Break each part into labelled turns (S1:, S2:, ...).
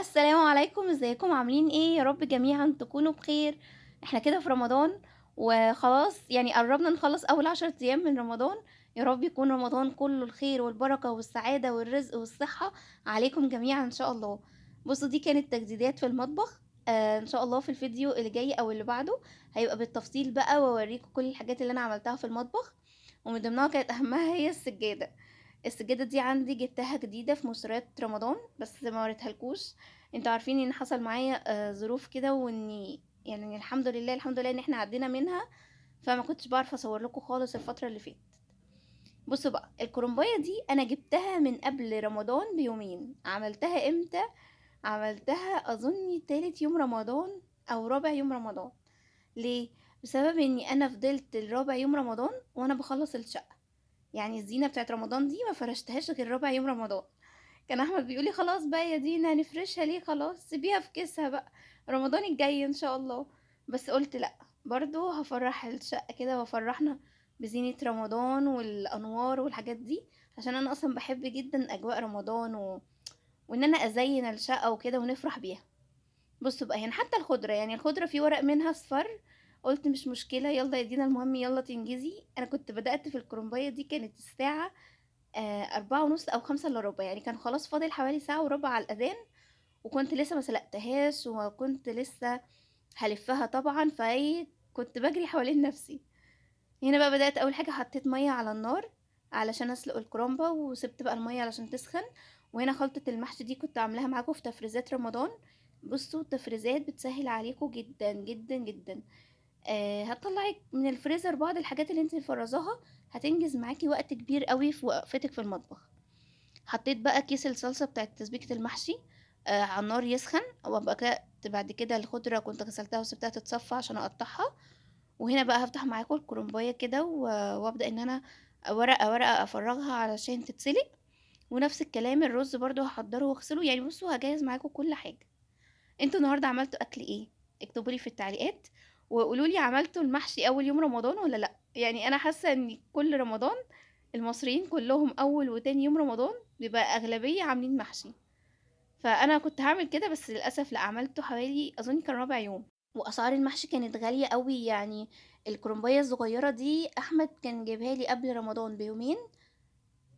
S1: السلام عليكم، ازيكم عاملين ايه؟ يا رب جميعا تكونوا بخير. احنا كده في رمضان وخلاص، يعني قربنا نخلص اول 10 ايام من رمضان. يا رب يكون رمضان كله الخير والبركة والسعادة والرزق والصحة عليكم جميعا ان شاء الله. بصوا، دي كانت تجديدات في المطبخ. ان شاء الله في الفيديو اللي جاي او اللي بعده هيبقى بالتفصيل بقى، واوريكم كل الحاجات اللي انا عملتها في المطبخ. ومن ضمنها كانت اهمها هي السجادة. السجادة دي عندي جبتها جديدة في مسرات رمضان، بس ما وريتهالكوش. انتوا عارفين ان حصل معايا ظروف كده، واني يعني الحمد لله الحمد لله ان احنا عدينا منها. فما كنتش بعرف اصور لكم خالص الفترة اللي فاتت. بصوا بقى، الكرنبايه دي انا جبتها من قبل رمضان بيومين. عملتها امتى؟ عملتها اظني تالت يوم رمضان او رابع يوم رمضان. ليه؟ بسبب اني انا فضلت الرابع يوم رمضان وانا بخلص الشقة. يعني الزينة بتاعت رمضان دي ما فرشتهاش غير رابع يوم رمضان. كان احمد بيقولي خلاص بقى يا دينا هنفرشها ليه، خلاص سيبيها في كيسها بقى، رمضان الجاي ان شاء الله. بس قلت لا، برضو هفرح الشقة كده وافرحنا بزينة رمضان والانوار والحاجات دي. عشان انا اصلا بحب جدا اجواء رمضان وان انا ازين الشقة وكده ونفرح بيها. بصوا بقى، هنا حتى الخضرة، يعني الخضرة في ورق منها اصفر. قلت مش مشكلة، يلا يا دينا المهم يلا تنجزي. انا كنت بدأت في الكرنباية دي كانت الساعة 4:30 أو 5:15، يعني كان خلاص فاضل حوالي ساعة وربع على الأذان. وكنت لسه ما سلقتهاش وكنت لسه هلفها طبعا، فايه كنت بجري حوالين نفسي. هنا بقى بدأت أول حاجة، حطيت مية على النار علشان أسلق الكرنبة، وسبت بقى المية علشان تسخن. وهنا خلطة المحشي دي كنت عاملاها معاكم في تفريزات رمضان. بصوا التفريزات بتسهل عليكم جدا جدا جدا. هتطلعي من الفريزر بعض الحاجات اللي انت مفرزاها، هتنجز معاكي وقت كبير قوي في وقفتك في المطبخ. حطيت بقى كيس الصلصة بتاعت تسبيكة المحشي على النار يسخن. وابقى كده بعد كده الخضرة كنت غسلتها وسبتها تتصفى عشان اقطعها. وهنا بقى هفتح معاكم الكرنباية كده وابدأ ان انا ورقة ورقة افرغها علشان تتسلق. ونفس الكلام الرز برضو هحضره واغسله. يعني بصوا هجهز معاكم كل حاجة. انتوا النهاردة عملتوا اكل ايه؟ اكتبولي في التعليقات وقولولي عملتوا المحشي اول يوم رمضان ولا لا. يعني انا حاسة ان كل رمضان المصريين كلهم اول وتاني يوم رمضان بيبقى اغلبية عاملين محشي. فانا كنت هعمل كده بس للاسف لا، عملته حوالي اظن كان رابع يوم. واسعار المحشي كانت غالية قوي يعني. الكرنباية الصغيرة دي احمد كان جايبها لي قبل رمضان بيومين.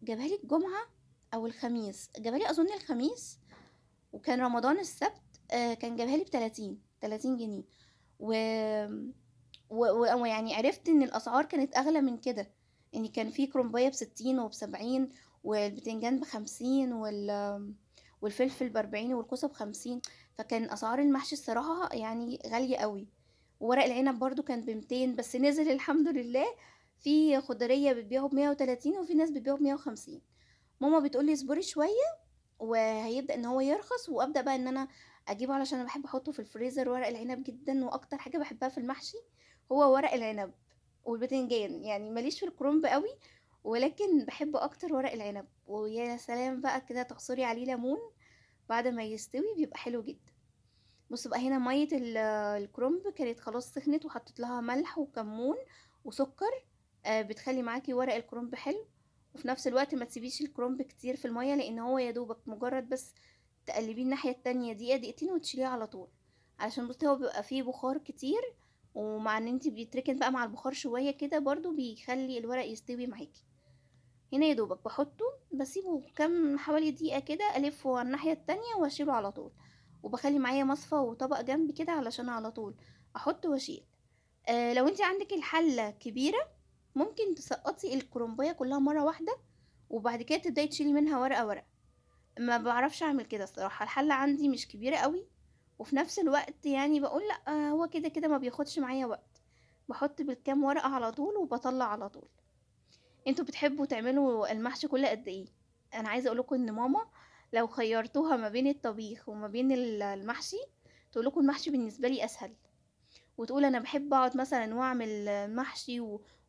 S1: جابها لي الجمعة او الخميس، جابها لي اظن الخميس. وكان رمضان السبت. كان جابها لي ب30 جنيه. و... ويعني عرفت ان الاسعار كانت اغلى من كده. يعني كان في كرومباية ب60 وب70، والبتنجان ب50 والفلفل ب40 والكوسة ب50. فكان اسعار المحشي الصراحة يعني غالية قوي. وورق العنب برضو كان ب200 بس نزل الحمد لله. في خضرية بتبيعه ب130 وفي ناس بتبيعه ب150. ماما بتقولي اصبري شوية وهيبدأ ان هو يرخص، وابدأ بقى ان انا اجيبه علشان انا بحب احطه في الفريزر ورق العنب جدا. واكتر حاجة بحبها في المحشي هو ورق العنب والبتنجان. يعني ماليش في الكرنب قوي، ولكن بحب اكتر ورق العنب. ويا سلام بقى كده تعصري عليه ليمون بعد ما يستوي بيبقى حلو جدا. بصوا بقى، هنا مية الكرنب كانت خلاص سخنت وحطيت لها ملح وكمون وسكر. بتخلي معاكي ورق الكرنب حلو. وفي نفس الوقت ما تسيبيش الكرنب كتير في المية، لان هو يا دوبك مجرد بس تقلبيه الناحية التانية دقيقة دقيقتين وتشيليه على طول. علشان بصي هو بيبقى فيه بخار كتير، ومع ان انتي بيتركن بقى مع البخار شوية كده برضو بيخلي الورق يستوي معاكي. هنا يا دوبك بحطه، بسيبه كام حوالي دقيقة كده، ألفه على الناحية التانية وأشيله على طول. وبخلي معايا مصفى وطبق جنبي كده علشان على طول أحط وأشيل. لو انتي عندك الحلة كبيرة ممكن تسقطي الكرنباية كلها مرة واحدة، وبعد كده تبدأي تشيلي منها ورقة ورقة. ما بعرفش أعمل كده الصراحة، الحلة عندي مش كبيرة قوي. وفي نفس الوقت يعني بقول لأ، هو كده كده ما بياخدش معايا وقت. بحط بالكام ورقة على طول وبطلع على طول. انتوا بتحبوا تعملوا المحشي كل قد ايه؟ انا عايزه اقول لكم ان ماما لو خيرتوها ما بين الطبيخ وما بين المحشي تقول لكم المحشي بالنسبه لي اسهل. وتقول انا بحب اقعد مثلا واعمل محشي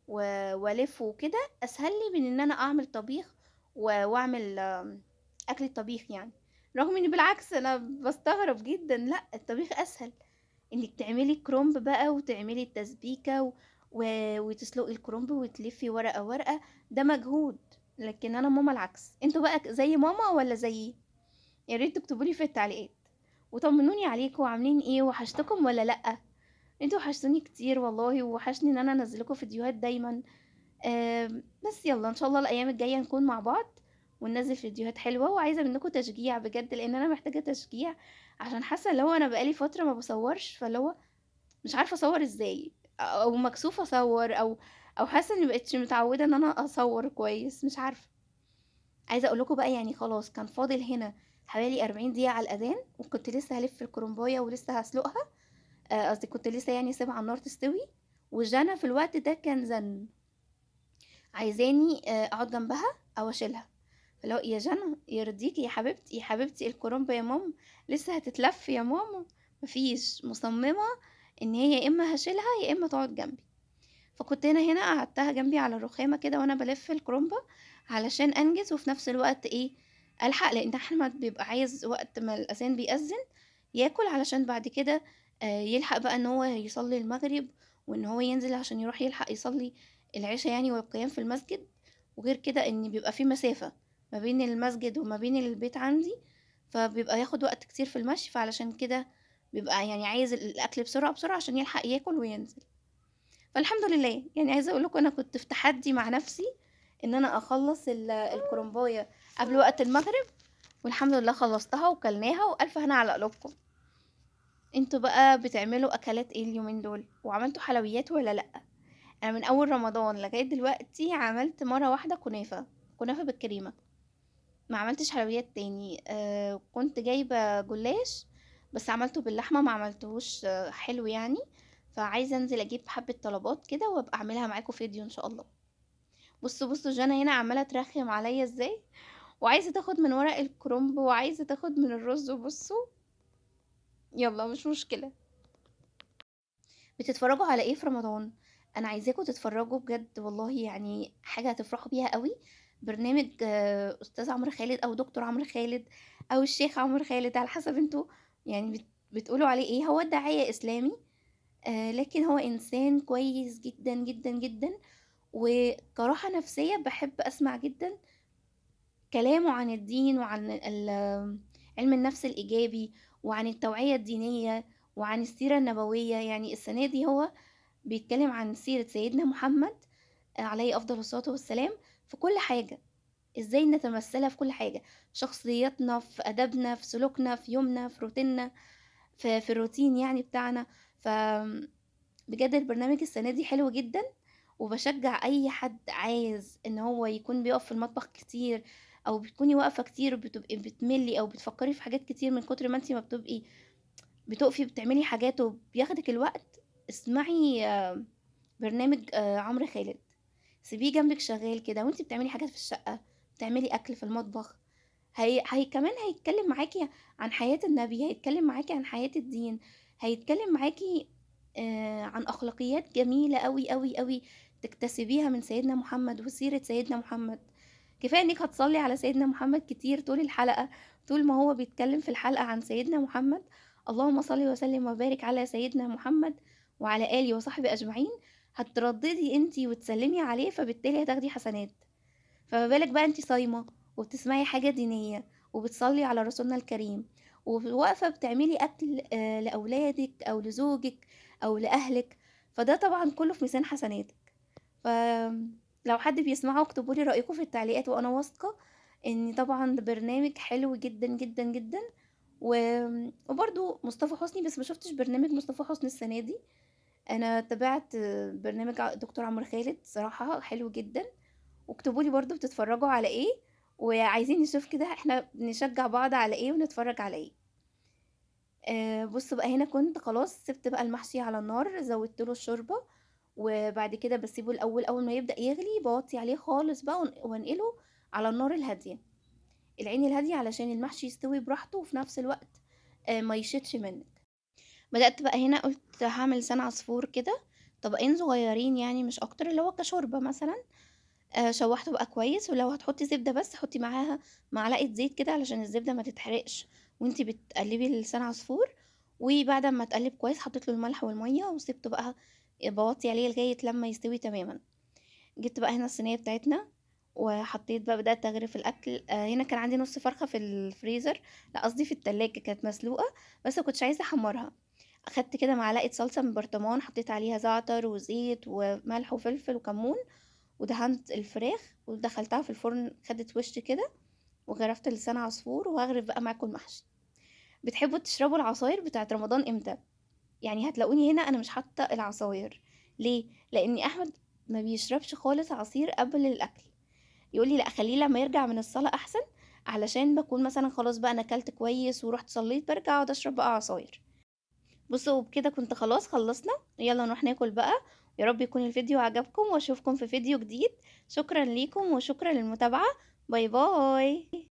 S1: والف وكده اسهل لي من ان انا اعمل طبيخ واعمل اكل الطبيخ يعني. رغم ان بالعكس انا بستغرب جدا، لا الطبيخ اسهل. انك تعملي كرومب بقى وتعملي التسبيكة وتسلقي الكرومب وتلفي ورقة ورقة، ده مجهود. لكن انا ماما العكس. انتوا بقى زي ماما ولا زيي؟ يا ريت تكتبولي في التعليقات. وطمنوني عليكم عاملين ايه، وحشتكم ولا لأ؟ انتوا وحشتوني كتير والله، ووحشني ان انا انزل لكم فيديوهات دايما. بس يلا ان شاء الله الايام الجايه نكون مع بعض وننزل فيديوهات حلوه، وعايزه منكم تشجيع بجد لان انا محتاجه تشجيع. عشان حاسه اللي هو انا بقالي فتره ما بصورش، فاللي هو مش عارفه اصور ازاي، او مكسوفه اصور، او حاسه اني مبقتش متعوده ان انا اصور كويس، مش عارفه. عايزه اقول لكم بقى، يعني خلاص كان فاضل هنا حوالي 40 دقيقه على الاذان، وكنت لسه هلف الكرنبايه ولسه هسلقها. قصدي كنت لسه يعني سيبها على النار تستوي. وجانا في الوقت ده كان زن عايزاني اقعد جنبها او اشيلها. فلو يا جنى يرضيكي يا حبيبتي يا حبيبتي الكرنبة يا ماما لسه هتتلف يا ماما. مفيش، مصممة ان هي يا اما هشيلها يا اما تقعد جنبي. فكنت هنا قعدتها جنبي على الرخامة كده وانا بلف الكرومبة علشان انجز، وفي نفس الوقت ايه، الحق، لان احمد بيبقى عايز وقت ما الاذان بيأذن ياكل، علشان بعد كده يلحق بقى ان هو يصلي المغرب، وان هو ينزل عشان يروح يلحق يصلي العشاء يعني، والقيام في المسجد. وغير كده ان بيبقى في مسافة ما بين المسجد وما بين البيت عندي، فبيبقى ياخد وقت كتير في المشي، فعلشان كده بيبقى يعني عايز الاكل بسرعة بسرعة عشان يلحق ياكل وينزل. فالحمد لله، يعني عايزة اقول لكم انا كنت في تحدي مع نفسي ان انا اخلص الكرنبايه قبل وقت المغرب، والحمد لله خلصتها وكلناها، والف هنا على قلوبكم. انتوا بقى بتعملوا اكلات ايه اليومين دول، وعملتوا حلويات ولا لا؟ انا من اول رمضان لغايه دلوقتي عملت مره واحده كنافه بالكريمه. ما عملتش حلويات تاني. كنت جايبه جلاش بس عملته باللحمه، ما عملتهوش حلو يعني. فعايزه انزل اجيب حبه طلبات كده وابقى اعملها معاكم فيديو ان شاء الله. بصوا جانا هنا عماله ترخم عليا ازاي، وعايزه تاخد من ورق الكرنب، وعايزه تاخد من الرز، وبصوا. يلا مش مشكله. بتتفرجوا على ايه في رمضان؟ انا عايزاكم تتفرجوا بجد والله، يعني حاجه هتفرحوا بيها قوي. برنامج استاذ عمرو خالد او دكتور عمرو خالد او الشيخ عمرو خالد، على حسب انتوا يعني بتقولوا عليه ايه. هو داعية اسلامي، لكن هو انسان كويس جدا جدا جدا، وكراحة نفسية بحب اسمع جدا كلامه عن الدين، وعن علم النفس الإيجابي، وعن التوعية الدينية، وعن السيرة النبوية. يعني السنة دي هو بيتكلم عن سيرة سيدنا محمد عليه أفضل الصلاة والسلام في كل حاجة، ازاي نتمثلها في كل حاجة، في شخصياتنا، في أدبنا، في سلوكنا، في يومنا، في روتيننا، في الروتين يعني بتاعنا. ف بجد البرنامج السنة دي حلو جدا، وبشجع اي حد عايز ان هو يكون بيقف في المطبخ كتير، او بتكوني واقفة كتير بتبقي بتملي او بتفكري في حاجات كتير من كتر ما انتي ما بتبقي بتقفي بتعملي حاجات وبياخدك الوقت. اسمعي برنامج عمرو خالد، سيبيه جنبك شغال كده وانتي بتعملي حاجات في الشقة، بتعملي اكل في المطبخ. هي كمان هيتكلم معاكي عن حياة النبي، هيتكلم معاكي عن حياة الدين، هيتكلم معاكي عن أخلاقيات جميلة أوي أوي أوي تكتسبيها من سيدنا محمد وسيرة سيدنا محمد. كفاية انك هتصلي على سيدنا محمد كتير طول الحلقة، طول ما هو بيتكلم في الحلقة عن سيدنا محمد. اللهم صل وسلم وبارك على سيدنا محمد وعلى آله وصحبه أجمعين. هترددي انتي وتسلمي عليه، فبالتالي هتاخدي حسنات. فما بالك بقى انتي صايمة وبتسمعي حاجة دينية وبتصلي على رسولنا الكريم، وواقفة بتعملي أكل لأولادك أو لزوجك أو لأهلك، فده طبعا كله في ميزان حسناتك. فلو حد بيسمعه اكتبوا لي رأيكم في التعليقات، وأنا واثقة إن طبعا ده برنامج حلو جدا جدا جدا. وبرضو مصطفى حسني، بس ما شفتش برنامج مصطفى حسني السنة دي. أنا تابعت برنامج دكتور عمرو خالد، صراحة حلو جدا. واكتبوا لي برضو بتتفرجوا على ايه، وعايزين نشوف كده احنا نشجع بعض على ايه ونتفرج على ايه. بصوا بقى، هنا كنت خلاص سبت بقى المحشي على النار، زودت له الشوربه، وبعد كده بسيبه الاول، اول ما يبدا يغلي بوطي عليه خالص بقى وانقله على النار الهاديه، العين الهاديه، علشان المحشي يستوي براحته وفي نفس الوقت ما يشتش منك. بدات بقى هنا قلت هعمل لسان عصفور كده، طبقين صغيرين يعني مش اكتر، اللي هو كشوربه مثلا. شوحته بقى كويس، ولو هتحطي زبدة بس حطي معاها معلقة زيت كده علشان الزبدة ما تتحرقش وانتي بتقلبي لسان عصفور. وبعد ما تقلب كويس حطيت له الملح والمية وسبته بقى بوطي عليه لغاية لما يستوي تماما. جبت بقى هنا الصينية بتاعتنا، وحطيت بقى بدأت أغرف الأكل، هنا كان عندي نُص فرخة في الفريزر، لأ قصدي في التلاجة كانت مسلوقة، بس ما كنتش عايزة أحمّرها. أخدت كده معلقة صلصة من برطمان، حطيت عليها زعتر وزيت وملح وفلفل وكمون، ودهنت الفراخ ودخلتها في الفرن خدت وش كده، وغرفت لسان عصفور، وهاغرف بقى معاكم المحشي. بتحبوا تشربوا العصاير بتاعة رمضان إمتى؟ يعني هتلاقوني هنا أنا مش حاطة العصاير، ليه؟ لإن أحمد ما بيشربش خالص عصير قبل الأكل، يقول لي: "لأ خلّيه لمّا يرجع من الصلاة أحسن." علشان باكون مثلًا خلاص بقى أنا أكلت كويس ورُحت صلّيت، بارجع أقعد أشرب بقى عصاير. بُصّوا وبكده كنت خلاص خلّصنا، يالّا نروح ناكل بقى، يا رب يكون الفيديو عجبكم وأشوفكم في فيديو جديد، شكرًا ليكم وشكرًا للمتابعة، باي باي.